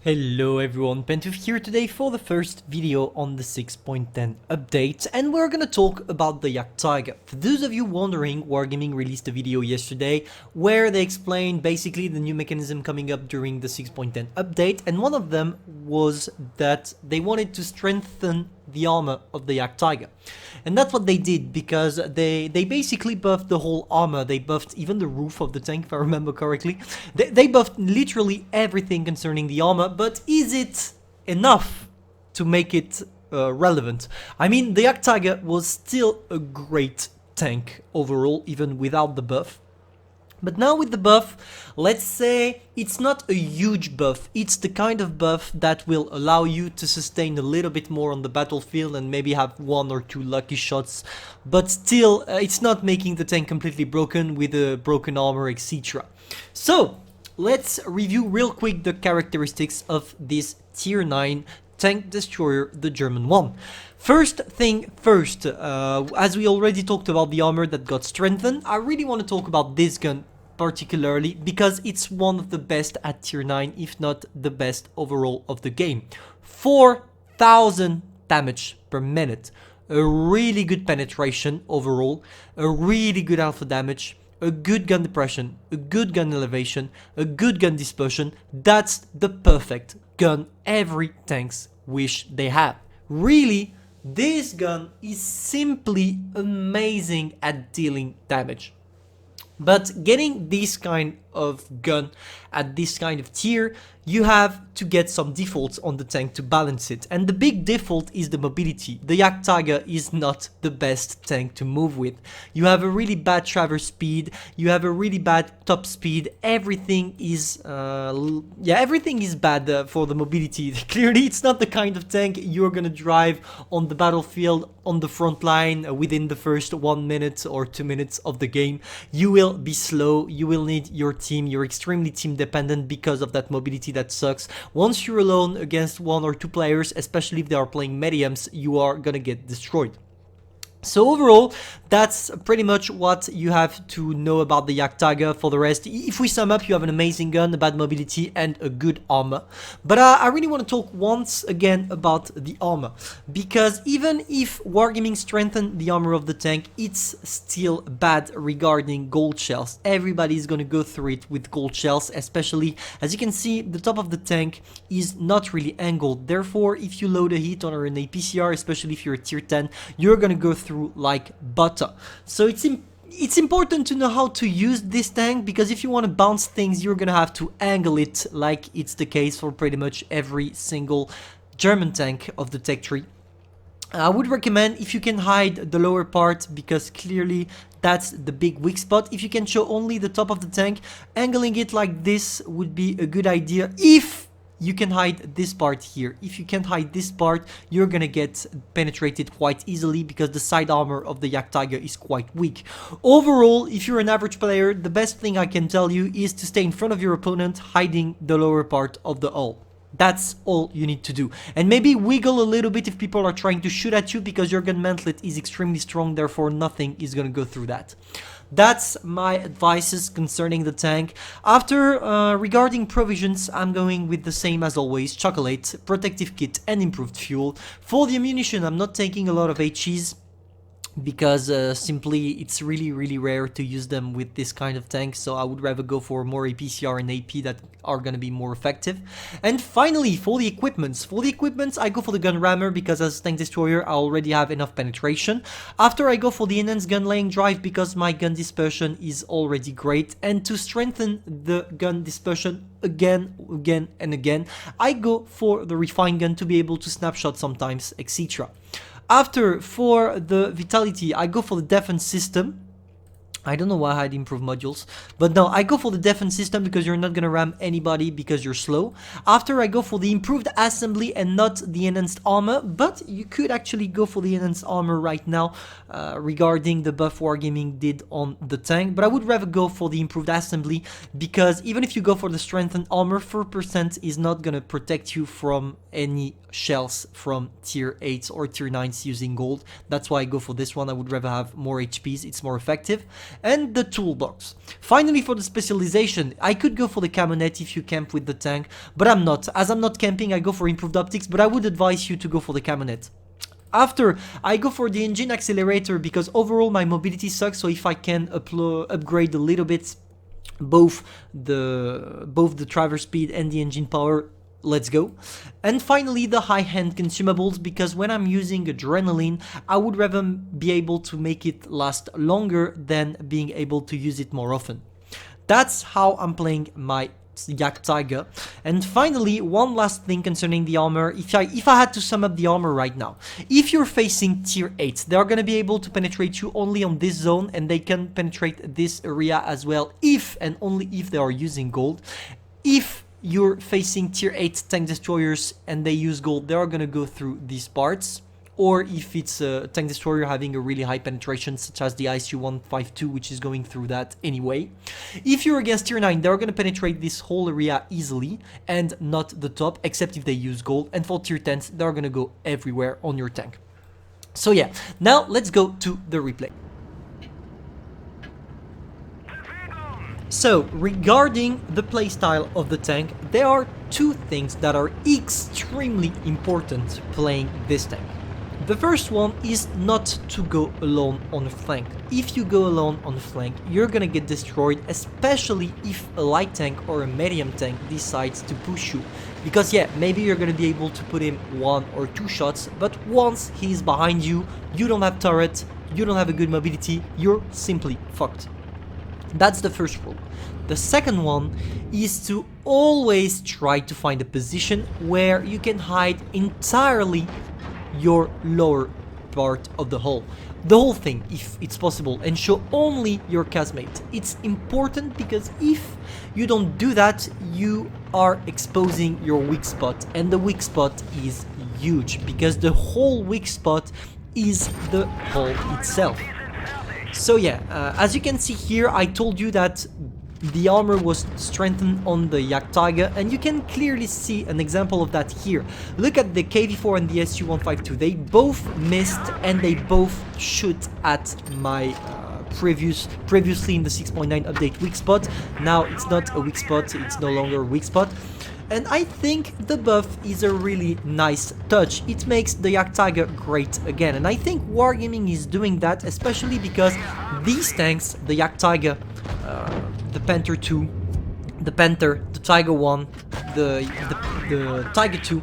Hello everyone, Pantoufleee here today for the first video on the 6.10 update, and we're gonna talk about the Jagdtiger. For those of you wondering, Wargaming released a video yesterday where they explained basically the new mechanism coming up during the 6.10 update, and one of them was that they wanted to strengthen the armor of the Jagdtiger. And that's what they did, because they basically buffed the whole armor. They buffed even the roof of the tank, if I remember correctly. They buffed literally everything concerning the armor, but is it enough to make it relevant? I mean, the Jagdtiger was still a great tank overall, even without the buff. But now with the buff, let's say it's not a huge buff, it's the kind of buff that will allow you to sustain a little bit more on the battlefield and maybe have 1 or 2 lucky shots, but still it's not making the tank completely broken with a broken armor, etc. So let's review real quick the characteristics of this tier 9 tank destroyer, the German one. First thing first, as we already talked about the armor that got strengthened, I really want to talk about this gun particularly because it's one of the best at tier 9, if not the best overall of the game. 4,000 damage per minute, a really good penetration overall, a really good alpha damage, a good gun depression, a good gun elevation, a good gun dispersion. That's the perfect gun every tanks wish they have. Really, this gun is simply amazing at dealing damage. But getting this kind of gun at this kind of tier, you have to get some defaults on the tank to balance it. And the big default is the mobility. The Jagdtiger is not the best tank to move with. You have a really bad traverse speed, you have a really bad top speed, everything is everything is bad for the mobility. Clearly it's not the kind of tank you're gonna drive on the battlefield on the front line within the first 1 minute or 2 minutes of the game. You will be slow, you will need your team, you're extremely team dependent because of that mobility that sucks. Once you're alone against 1 or 2 players, especially if they are playing mediums, you are gonna get destroyed. So overall, that's pretty much what you have to know about the Jagdtiger. For the rest, if we sum up, you have an amazing gun, a bad mobility, and a good armor. But I really want to talk once again about the armor, because even if Wargaming strengthened the armor of the tank, it's still bad regarding gold shells. Everybody is going to go through it with gold shells, especially, as you can see, the top of the tank is not really angled. Therefore, if you load a hit on an APCR, especially if you're a tier 10, you're going to go through like butter. So it's important to know how to use this tank, because if you want to bounce things, you're gonna have to angle it, like it's the case for pretty much every single German tank of the tech tree. I would recommend if you can hide the lower part, because clearly that's the big weak spot. If you can show only the top of the tank, angling it like this would be a good idea if you can hide this part here. If you can't hide this part, you're gonna get penetrated quite easily, because the side armor of the Jagdtiger is quite weak. Overall, if you're an average player, the best thing I can tell you is to stay in front of your opponent, hiding the lower part of the hull. That's all you need to do. And maybe wiggle a little bit if people are trying to shoot at you, because your gun mantlet is extremely strong, therefore nothing is gonna go through that. That's my advices concerning the tank. After, regarding provisions, I'm going with the same as always: chocolate, protective kit, and improved fuel. For the ammunition, I'm not taking a lot of HEs, because simply it's really rare to use them with this kind of tank, so I would rather go for more APCR and AP that are gonna be more effective. And finally, for the equipments, I go for the gun rammer, because as tank destroyer I already have enough penetration. After, I go for the enhanced gun laying drive, because my gun dispersion is already great, and to strengthen the gun dispersion again and again, I go for the refined gun to be able to snapshot sometimes, etc. After, for the vitality, I go for the defense system. I don't know why I had improved modules, but no, I go for the defense system because you're not gonna ram anybody because you're slow. After, I go for the improved assembly and not the enhanced armor, but you could actually go for the enhanced armor right now regarding the buff Wargaming did on the tank, but I would rather go for the improved assembly, because even if you go for the strengthened armor, 4% is not gonna protect you from any shells from tier 8s or tier 9s using gold. That's why I go for this one. I would rather have more HPs, it's more effective. and the toolbox. Finally, for the specialization, I could go for the camonette if you camp with the tank, but I'm not. As I'm not camping, I go for improved optics, but I would advise you to go for the camonette. After, I go for the engine accelerator because overall my mobility sucks, so if I can upgrade a little bit both the driver speed and the engine power, let's go. And finally, the high-end consumables, because when I'm using adrenaline, I would rather be able to make it last longer than being able to use it more often. That's how I'm playing my Jagdtiger. And finally, one last thing concerning the armor. If I had to sum up the armor right now, if you're facing tier 8, they are going to be able to penetrate you only on this zone, and they can penetrate this area as well if and only if they are using gold. If you're facing tier 8 tank destroyers and they use gold, they are going to go through these parts. Or if it's a tank destroyer having a really high penetration, such as the ICU-152, which is going through that anyway. If you're against tier 9, they're going to penetrate this whole area easily and not the top, except if they use gold. And for tier 10s, they're going to go everywhere on your tank. So yeah, now let's go to the replay. So, regarding the playstyle of the tank, there are two things that are extremely important playing this tank. The first one is not to go alone on the flank. If you go alone on the flank, you're gonna get destroyed, especially if a light tank or a medium tank decides to push you. Because yeah, maybe you're gonna be able to put him 1 or 2 shots, but once he's behind you, you don't have turret, you don't have a good mobility, you're simply fucked. That's the first rule. The second one is to always try to find a position where you can hide entirely your lower part of the hull. The whole thing, if it's possible, and show only your casemate. It's important because if you don't do that, you are exposing your weak spot, and the weak spot is huge because the whole weak spot is the hull itself. So yeah, as you can see here, I told you that the armor was strengthened on the Jagdtiger, and you can clearly see an example of that here. Look at the KV4 and the SU-152. They both missed and they both shoot at my previously in the 6.9 update weak spot. Now it's not a weak spot, it's no longer a weak spot. And I think the buff is a really nice touch. It makes the Jagdtiger great again. And I think Wargaming is doing that, especially because these tanks, the Jagdtiger, the Panther 2, the Panther, the Tiger 1, the Tiger 2,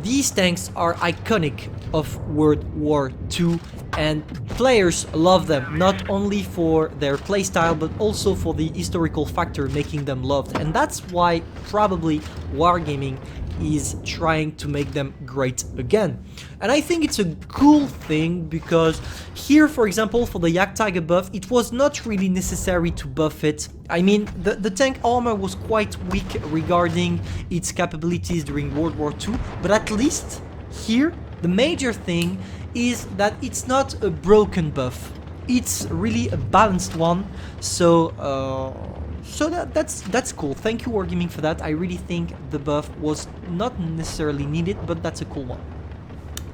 these tanks are iconic of World War II, and players love them, not only for their playstyle but also for the historical factor making them loved. And that's why probably Wargaming is trying to make them great again. And I think it's a cool thing because here, for example, for the Jagdtiger buff, it was not really necessary to buff it. I mean, the tank armor was quite weak regarding its capabilities during World War II, but at least here, the major thing is that it's not a broken buff. It's really a balanced one, so that's cool. Thank you, Wargaming, for that. I really think the buff was not necessarily needed, but that's a cool one.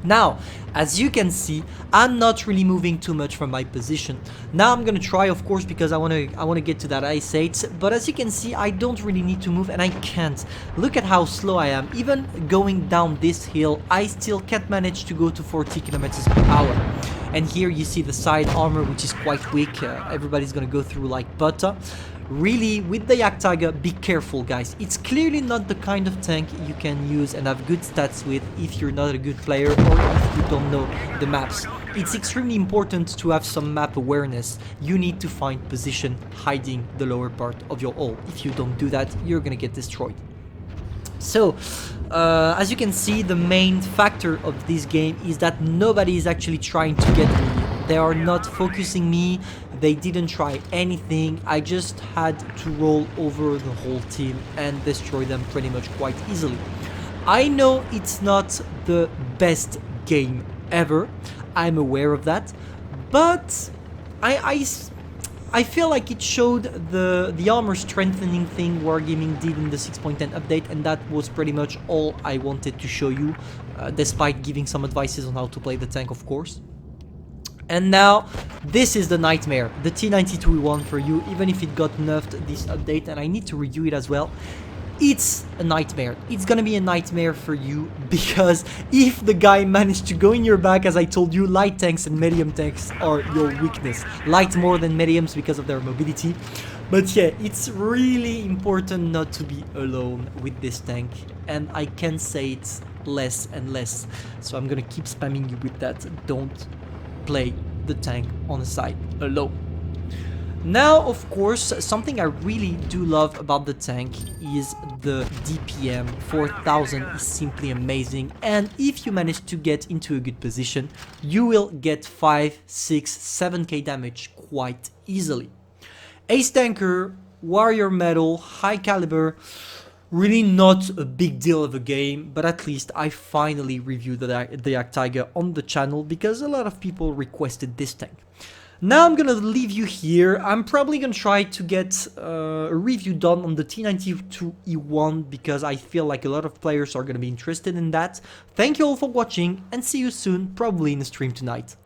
Now, as you can see, I'm not really moving too much from my position. Now I'm gonna try, of course, because I wanna get to that ice 8. But as you can see, I don't really need to move, and I can't. Look at how slow I am. Even going down this hill, I still can't manage to go to 40 kilometers per hour. And here you see the side armor, which is quite weak. Everybody's gonna go through like butter. Really, with the Jagdtiger, be careful, guys. It's clearly not the kind of tank you can use and have good stats with if you're not a good player or if you don't know the maps. It's extremely important to have some map awareness. You need to find position hiding the lower part of your hull. If you don't do that, you're gonna get destroyed. So, as you can see, the main factor of this game is that nobody is actually trying to get me. They are not focusing me, they didn't try anything. I just had to roll over the whole team and destroy them pretty much quite easily. I know it's not the best game ever, I'm aware of that, but I feel like it showed the armor strengthening thing Wargaming did in the 6.10 update, and that was pretty much all I wanted to show you, despite giving some advices on how to play the tank, of course. And now, this is the nightmare, the T92E1 for you, even if it got nerfed this update, and I need to review it as well. It's a nightmare. It's gonna be a nightmare for you, because if the guy managed to go in your back, as I told you, light tanks and medium tanks are your weakness. Light more than mediums because of their mobility. But yeah, it's really important not to be alone with this tank, and I can say it less and less. So I'm gonna keep spamming you with that. Don't play the tank on the side alone. Now, of course, something I really do love about the tank is the DPM. 4000 is simply amazing, and if you manage to get into a good position, you will get 5, 6, 7k damage quite easily. Ace tanker, warrior medal, high caliber, really not a big deal of a game, but at least I finally reviewed the Jagdtiger on the channel because a lot of people requested this tank. Now I'm gonna leave you here. I'm probably gonna try to get a review done on the T92E1 because I feel like a lot of players are gonna be interested in that. Thank you all for watching and see you soon, probably in a stream tonight.